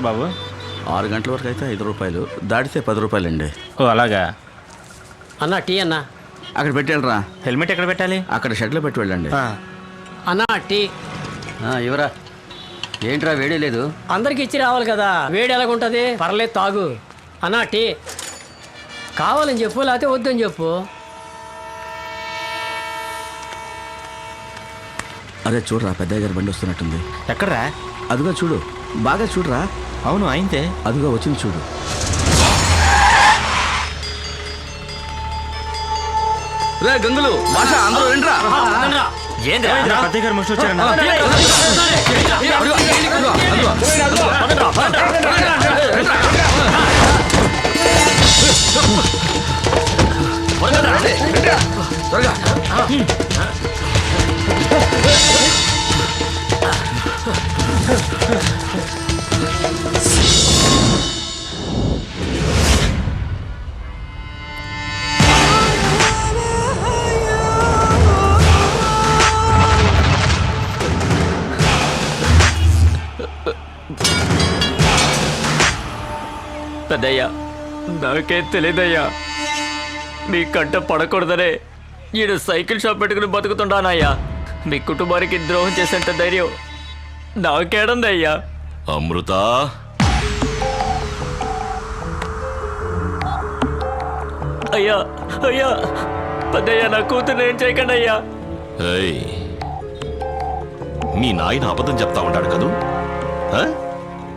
ఎంత బాబు? 6 గంటల వరకు అయితే 5 రూపాయలు, దాటితే 10 రూపాయలండి. ఓ అలాగా. అన్నా టీ అన్నా. అక్కడ పెట్టాలరా. హెల్మెట్ ఎక్కడ పెట్టాలి? అక్కడ షెడ్లో పెట్టి వెళ్ళండి. అన్నా టీ. ఇవరా. ఏంట్రా వేడి లేదు? అందరికి ఇచ్చి రావాలి కదా, వేడి ఎలాగుంటుంది? పర్లేదు తాగు. అన్నా టీ కావాలని చెప్పు, లేకపోతే వద్దని చెప్పు. అరే చూడరా, పెద్దయ్య గారి బండి వస్తున్నట్టుంది. ఎక్కడరా? అదుగా చూడు, బాగా చూడరా. అవును అయితే అదుగా వచ్చింది చూడు. రే గంగులు, భాష, అందరూ రండిరా. పెద్దయ్య గారు మనుషులు వచ్చారన్నా. త్వరగా. పెద్దయ్యా, నాకేం తెలియదయ్యా. మీ కంట పడకూడదనే ఈడు సైకిల్ షాప్ పెట్టుకుని బతుకుతుండానయ్యా. మీ కుటుంబానికి ద్రోహం చేసేంత ధైర్యం నాకేడుందయ్యా. అమృత, అయ్యా అయ్యా, పెద్దయ్యా నా కూతురు ఏం చేయకండి అయ్యా. ఏయ్, మీ నాయన అబద్ధం చెప్తా ఉంటాడు కదూ?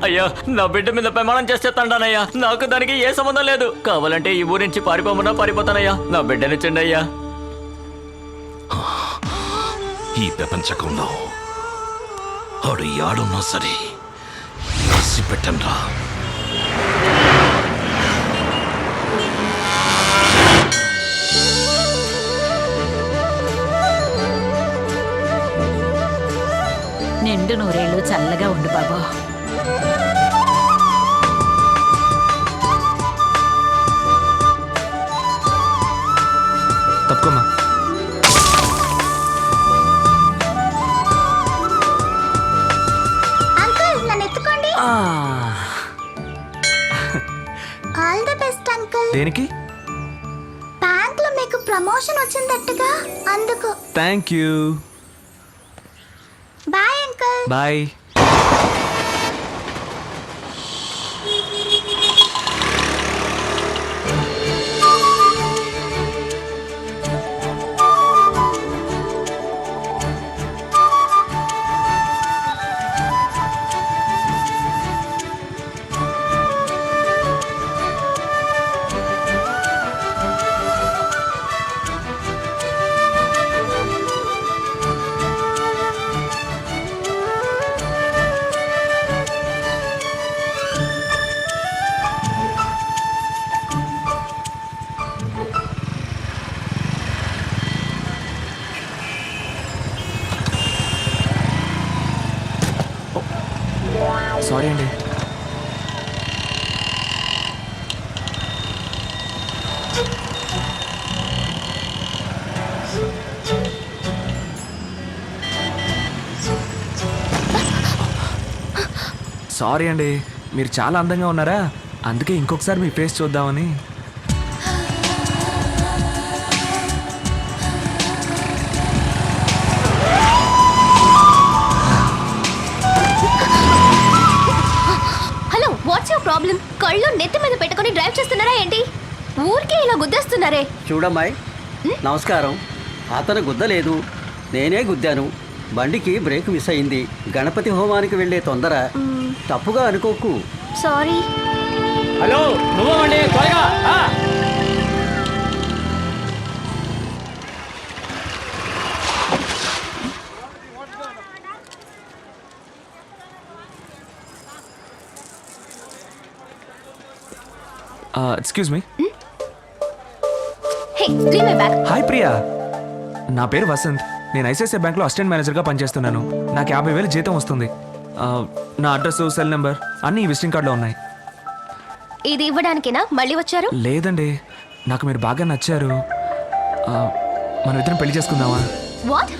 అయ్యా, నా బిడ్డ మీద ప్రమాణం చేస్తే తండానయ్యా. నాకు దానికి ఏ సంబంధం లేదు. కావాలంటే ఈ ఊరి నుంచి పారిపోమన్నా పారిపోతానయ్యా. నా బిడ్డనిచ్చండి అయ్యా. ఈ ప్రపంచకంలో ఆడు యాడున్నా సరే రాసి పెట్టండ్రా. నిండు నూరేళ్ళు చల్లగా ఉండు బాబు. తప్పుకోమ్మా. అంకుల్ నన్ను ఎత్తుకోండి. All the best uncle. దేనికి? బ్యాంక్ లో మీకు ప్రమోషన్ వచ్చిందట్టుగా, అందుకు. Thank you. Bye uncle. Bye. Sorry అండి. సారీ అండి, మీరు చాలా అందంగా ఉన్నారా, అందుకే ఇంకొకసారి మీ ఫేస్ చూద్దామని. Hello, what's your problem? కళ్ళు నెత్తి మీద పెట్టుకొని డ్రైవ్ చేస్తున్నారా ఏంటి? ఊరికే ఇలా గుద్దేస్తున్నారే. చూడమ్మాయి, నమస్కారం. అతను గుద్దలేదు, నేనే గుద్దాను. బండికి బ్రేక్ మిస్ అయింది. గణపతి హోమానికి వెళ్ళే తొందర. తప్పుగా అనుకోకు. సారీ. హలో, నువ్వండి త్వరగా. Excuse me. Hey, give me back. Hi Priya, నా పేరు వసంత్. నేను ఐసిఐసిఐ బ్యాంక్లో అసిస్టెంట్ మేనేజర్గా పనిచేస్తున్నాను. నాకు 50,000 జీతం వస్తుంది. నా అడ్రస్, సెల్ నెంబర్ అన్నీ ఈ విజిటింగ్ కార్డులో ఉన్నాయి. ఇది ఇవ్వడానికేనా మళ్ళీ వచ్చారు? లేదండి, నాకు మీరు బాగా నచ్చారు. మనం ఇద్దరం పెళ్లి చేసుకుందామా? వాట్?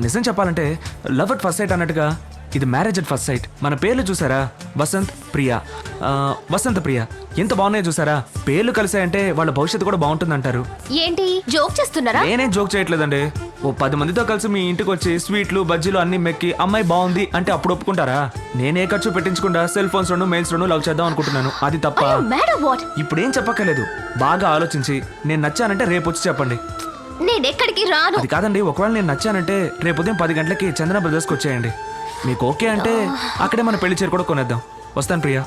నిజం చెప్పాలంటే లవ్ అట్ ఫస్ట్ సైట్ అన్నట్టుగా ఇది మ్యారేజ్ అట్ ఫస్ట్ సైట్. మన పేర్లు చూసారా, వసంత్ ప్రియా, వసంత ప్రియ ఎంత బాగున్నాయో చూసారా? పేర్లు కలిసాయంటే వాళ్ళ భవిష్యత్తు కూడా బాగుంటుంది అంటారు. ఏంటి జోక్ చేస్తున్నారా? నేనేం జోక్ చేయట్లేదండి. ఓ 10 మందితో కలిసి మీ ఇంటికి వచ్చి స్వీట్లు బజ్జీలు అన్ని మెక్కి అమ్మాయి బాగుంది అంటే అప్పుడు ఒప్పుకుంటారా? నేనే ఖర్చు పెట్టించకుండా సెల్ ఫోన్స్ లోను మెయిల్స్ లోను లవ్ చేద్దాం అనుకుంటున్నాను. అది తప్ప. Madam what? ఇప్పుడేం చెప్పక్కర్లేదు. బాగా ఆలోచించి నేను నచ్చానంటే రేపు వచ్చి చెప్పండి. నేను ఎక్కడికి రాను. అది కాదండి, ఒకవేళ నేను నచ్చానంటే రేపు ఉదయం 10 గంటలకి చందన బ్రదర్స్కి వచ్చేయండి. మీకు ఓకే అంటే అక్కడే మన పెళ్లి చీర కూడా కొనేద్దాం. వస్తాను ప్రియా.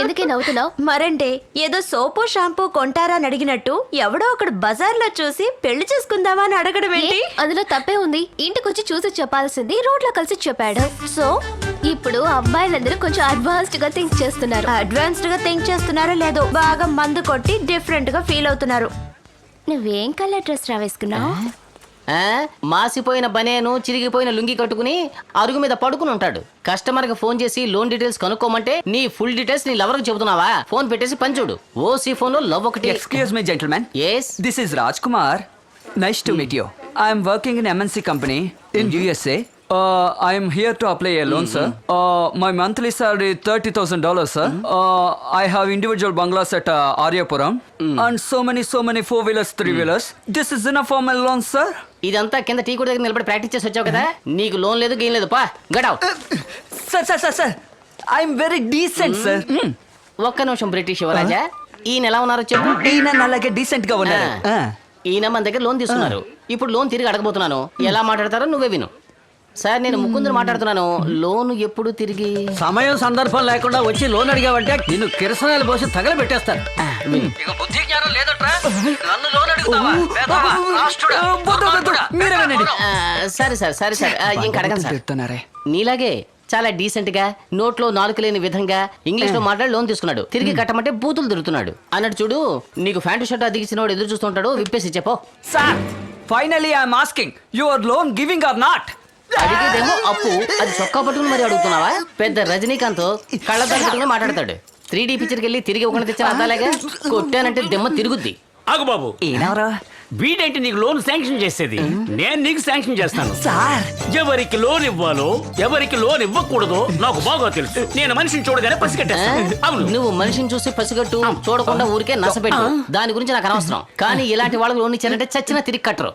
ఎందుకే నవ్వుతున్నావు? మరంటే ఏదో సోపు షాంపూ కొంటారా అని అడిగినట్టు ఎవడో ఒకడు బజార్లో చూసి పెళ్లి చేసుకుందామా అని అడగడం ఏంటి? అందులో తప్పే ఉంది. ఇంటికొచ్చి చూసి చెప్పాల్సింది రోడ్లో కలిసి చెప్పాడు. సో ఇప్పుడు అబ్బాయిలందరూ కొంచెం అడ్వాన్స్డ్ గా థింక్ చేస్తున్నారు. అడ్వాన్స్డ్ గా థింక్ చేస్తున్నారో లేదో బాగా మందు కొట్టి డిఫరెంట్ గా ఫీల్ అవుతున్నారు. నువ్వేం కలర్ డ్రెస్ రా వేసుకున్నావు? మాసిపోయిన బనేను చిరిగిపోయిన లుంగి కట్టుకుని అరుగు మీద పడుకుని ఉంటాడు. కస్టమర్ కి ఫోన్ చేసి లోన్ డీటెయిల్స్ కనుక్కోమంటే నీ ఫుల్ డీటెయిల్స్ నీ లవర్ కి చెబుతున్నావా? ఫోన్ పెట్టేసి పని చూడు. ఓసీ ఫోన్ లో లవ్ ఒకటి. Excuse me, gentlemen. Yes. This is Rajkumar. Nice to meet you. I am working in MNC company in USA. I am here to apply a loan, sir. My monthly salary $30,000, sir. I have individual bungalows at Aryapuram and so many 4-wheelers, 3-wheelers. This is enough for my loan, sir. ఇదంతా కింద tea కూడా దగ్గర నిలబడి practice చేసి వచ్చావు కదా, నీకు loan లేదు గేమ్ లేదు. పా గడావ్. Sir. I am very decent, sir. ఒక్క నిమిషం బ్రిటిష్ యువరాజా, ఈయన ఎలా ఉన్నారో చెప్పు. ఈయన అలాగే డీసెంట్ గా ఉన్నారు. ఈయన మన దగ్గర లోన్ తీసుకున్నారు. ఇప్పుడు లోన్ తిరిగి అడగబోతున్నాను. ఎలా మాట్లాడతారో నువ్వే విను. సార్ నేను ముకుందుని మాట్లాడుతున్నాను. లోన్ ఎప్పుడు తిరిగి? సమయం సందర్భం లేకుండా వచ్చి లోన్ అడిగావంటే నిన్ను కిరసనాలు పోసి తగలబెట్టేస్తారు. బుద్ధి జ్ఞానం లేదట్రా, నన్ను లోన్ అడుగుతావా? మీరే వినండి. సరే సార్ ఇంకా అడగండి సార్. నీలాగే చాలా డీసెంట్ గా నోట్లో నాలుక లేని విధంగా ఇంగ్లీష్ లో మాట్లాడి లోన్ తీసుకున్నాడు. తిరిగి కట్టమంటే బూతులు తిరుగుతున్నాడు అన్నట్టు చూడు. నీకు ప్యాంటు షర్ట్ అదిగిసిన వాడు ఎదురు చూస్తుంటాడు. విప్పేసి చెప్పో. Sir finally I'm asking your loan giving or not? అడిగేదేమో అప్పు, అది చొక్కా పట్టుకుని మరి అడుగుతున్నావా? పెద్ద రజనీకాంత్ కళ్ళద్దాలు పెట్టుకుని మాట్లాడతాడు. 3D పిక్చర్కి వెళ్ళి తిరిగి ఒకటి తెచ్చిన అద్దాలేగా కొట్టానంటే దెమ్మ తిరుగుద్ది. ఆగు బాబు, ఏనవరా వీడేంటి నీకు లోన్ శాంక్షన్ చేసేది? నేను నీకు శాంక్షన్ చేస్తాను సార్. ఎవరికి లోన్ ఇవ్వాలో ఎవరికి లోన్ ఇవ్వకూడదో నాకు బాగా తెలుసు. నేను మనిషిని చూడగానే పసిగట్టేస్తాను. అవును, నువ్వు మనిషిని చూసి పసిగట్టు, చూడకుండా ఊరికే నసపెట్టు. దాని గురించి నాకు అనవసరం. కానీ ఇలాంటి వాళ్ళకి లోన్ ఇచ్చారంటే చచ్చినా తిరిగి కట్టరు.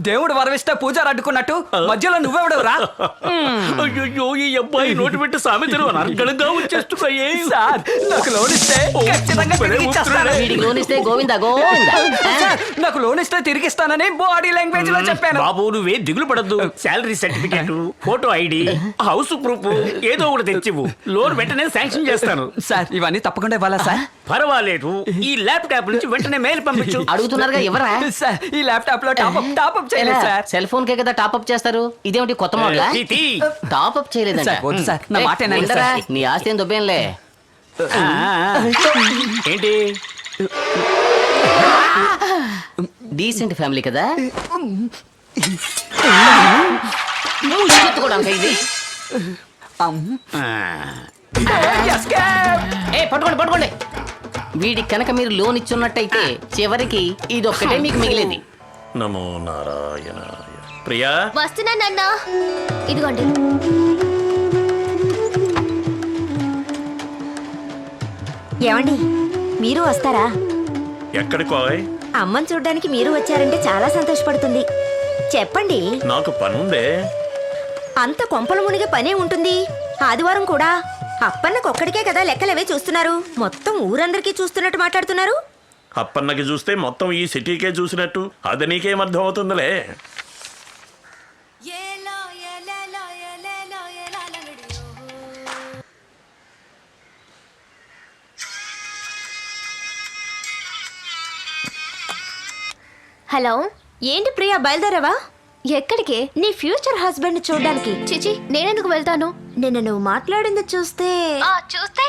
దేవుడు వరవిస్తే పూజారు అడ్డుకున్నట్టు మధ్యలో నువ్వెవడవురా? అయ్యో, ఈ అబ్బాయి నోటి పెట్టి సామెతలు అనర్గళంగా వచ్చేస్తున్నాయి. సార్ నాకు లోన్ ఇస్తే ఖచ్చితంగా తిరిగి ఇచ్చేస్తాను. వీడికి లోన్ ఇస్తే గోవిందా గోవిందా. సార్, నాకు లోన్ ఇస్తే తిరిగి ఇస్తానని బాడీ లాంగ్వేజ్ లో చెప్పాను. బాబు నువ్వే దిగులు పడద్దు. Salary certificate, photo ID, house proof ఏదో ఒకటి తెచ్చివు. లోన్ వెంటనే శాంక్షన్ చేస్తాను. సార్ ఇవన్నీ తప్పకుండా ఇవ్వాలా సార్? పర్వాలేదు, ఈ ల్యాప్టాప్ నుంచి వెంటనే మెయిల్ పంపించు. అడుగుతున్నారుగా ఎవరా? సార్ ఈ ల్యాప్టాప్ లో టాప్అప్ చేయలేదు సార్. సెల్ ఫోన్ కే కదా టాప్అప్ చేస్తారు. ఇదేమిటి కొత్త మోడల్? టాప్అప్ చేయలేదంట. సార్, వద్దు సార్, నా మాట వినండి సార్. నీ ఆస్తి ఏం దొబ్బేంలే. ఏంటి డీసెంట్ ఫ్యామిలీ కదా. కూడా ఇది. పట్టుకోండి. వీడికి కనుక మీరు లోన్ ఇచ్చున్నట్టయితే చివరికి ఇదొక్కటే మీకు మిగిలేది. నమో నారాయణ. ప్రియా వస్తున్నానన్నా. ఇదిగోండి. ఏమండి మీరు వస్తారా? ఎక్కడికో? అమ్మని చూడ్డానికి మీరు వచ్చారంటే చాలా సంతోషపడుతుంది. చెప్పండి. నాకు పనుందే. అంత కొంపల మునిగే పనే ఉంటుంది. ఆదివారం కూడా అప్పన్నకొక్కడికే కదా లెక్కలవే చూస్తున్నారు. మొత్తం ఊరందరికీ చూస్తున్నట్టు మాట్లాడుతున్నారు. అప్పన్నకి చూస్తే మొత్తం ఈ సిటీకే చూసినట్టు. అది నీకేం అర్థం అవుతుందిలే. హలో, ఏంటి ప్రియా బయలుదేరావా? ఎక్కడికి? నీ ఫ్యూచర్ హస్బెండ్ చూడ్డానికి. చిచి, నేనెందుకు వెళ్తాను? నిన్న నువ్వు మాట్లాడింది చూస్తే చూస్తే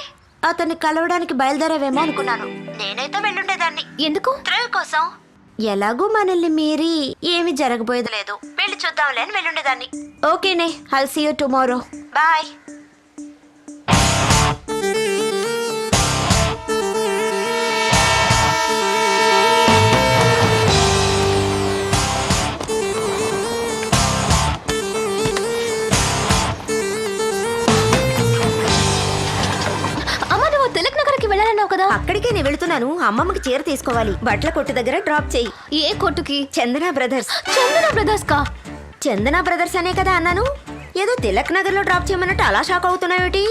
అతన్ని కలవడానికి బయలుదేరావేమో అనుకున్నాను. నేనైతే వెళ్ళుండేదాన్ని. ఎందుకు? థ్రిల్ కోసం. ఎలాగూ మనల్ని మీరి ఏమి జరగబోయేది లేదు. వెళ్ళి చూద్దాంలే అని వెళ్ళుండేదాన్ని. ఓకేనే, I'll see you tomorrow. Bye. కదా. అక్కడికే నేను వెళుతున్నాను. అమ్మమ్మకి చీర తీసుకోవాలి. బట్టల కొట్టు దగ్గర డ్రాప్ చేయి. ఏ కొట్టుకి? చందన బ్రదర్స్. చందన బ్రదర్స్ కా? చందన బ్రదర్స్ అనే కదా అన్నాను. ఏదో తిలక్ నగర్ లో డ్రాప్ చేయమన్నట్టు అలా షాక్ అవుతున్నావేటి?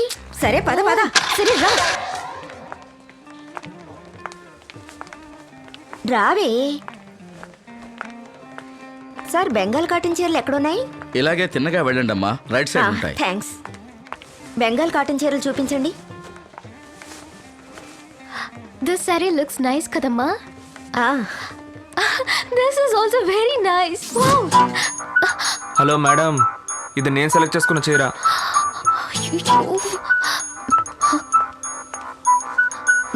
సరే పద పద. సరే రా. రావే. సార్ బెంగాల్ కాటన్ చీరలు ఎక్కడున్నాయి? ఇలాగే తిన్నగా వెళ్ళండి అమ్మా, రైట్ సైడ్ ఉంటాయి. థ్యాంక్స్. బెంగాల్ కాటన్ చీరలు చూపించండి. దిస్ సారీ లుక్స్ నైస్ కదమ్మా. ఆ, this is also very nice. Hello madam, ఇది నేను సెలెక్ట్ చేసుకున్న చీర.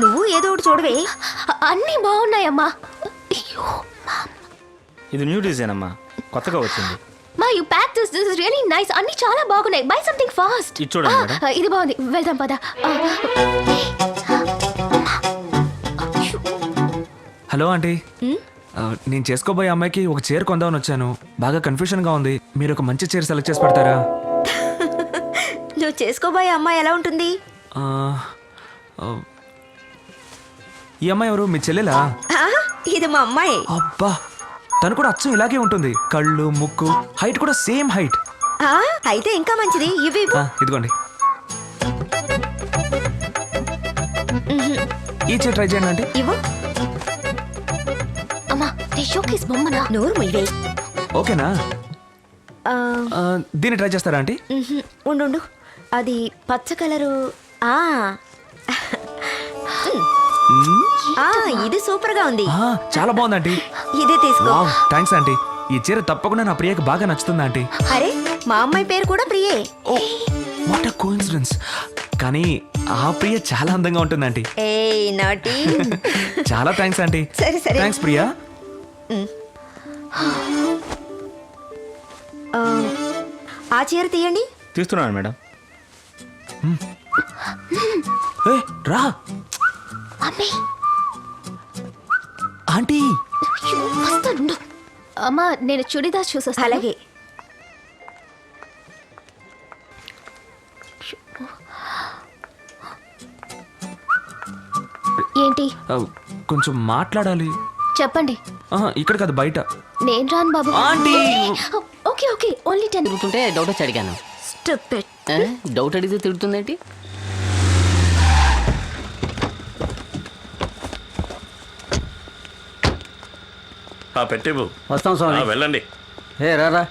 నువ్వు ఏదో ఒకటి చూడవే. అన్నీ బాగున్నాయమ్మా. ఇది న్యూ డిజైన్ అమ్మా, కొత్తగా వచ్చింది. మా you pack this is really nice. అన్నీ చాలా బాగున్నాయి. By something fast. ఇది చూడండి మేడం. ఇది బాగుంది. వెళ్దాం పద. హలో ఆంటీ, నేను చేసుకోబోయే అమ్మాయికి ఒక చీర కొందామని వచ్చాను. బాగా కన్ఫ్యూషన్గా ఉంది. మీరు ఒక మంచి చీర సెలెక్ట్ చేసి పెడతారా? నువ్వు చేసుకోబోయే అమ్మాయి ఎలా ఉంటుంది? ఆ, ఆ, ఈ అమ్మాయి ఎవరు? మీ చెల్లెలా? ఆ, ఇది మా అమ్మాయి. అబ్బా, తను కూడా అచ్చం ఇలాగే ఉంటుంది. కళ్ళు, ముక్కు, హైట్ కూడా సేమ్ హైట్. ఆ, అయితే ఇంకా మంచిది. ఇవి ఇదిగోండి, ఈ చీర ట్రై చేయండి ఆంటీ. ఇవ్వు. అమ్మా, నీ షోకేస్ బొమ్మనా? నోరు ముయ్యవే. ఓకేనా? ఆ, దీన్ని ట్రై చేస్తారా ఆంటీ? ఉండు ఉండు. అది పచ్చ కలరు. ఆ ఆ, ఇది సూపర్ గా ఉంది. చాలా బాగుంది ఆంటీ. ఇదే తీసుకో. Wow, thanks aunty. ఈ చీర తప్పకుండా నా ప్రియకి బాగా నచ్చుతుంది ఆంటీ. అరే, మా అమ్మాయి పేరు కూడా ప్రియే. ఓ, వాట్ అ కోఇన్సిడెన్స్. కానీ ఆ ప్రియ చాలా అందంగా ఉంటుంది ఆంటీ. ఏయ్ నాటి. చాలా థ్యాంక్స్ ఆంటీ. సరే సరే. థ్యాంక్స్ ప్రియా. ఆ చీర తీయండి. తీస్తున్నాను మేడం. ఏ, రా మమ్మీ, ఆంటీ. వస్తాను. అమ్మా, నేను చుడిదార్ చూసొస్తాను. అలాగే. ఏంటి? కొంచెం మాట్లాడాలి. చెప్పండి. ఇక్కడ కాదు, బయట. నేను రాను బాబు. ఆంటీ. Okay okay, only 10. తిరుగుతుంటే డౌట్ వచ్చి అడిగాను. Stupid. డౌట్ అడిగితే తిరుగుతుందేంటి? పెట్టివు వస్తాం స్వామి. వెళ్ళండి. ఏ రారా.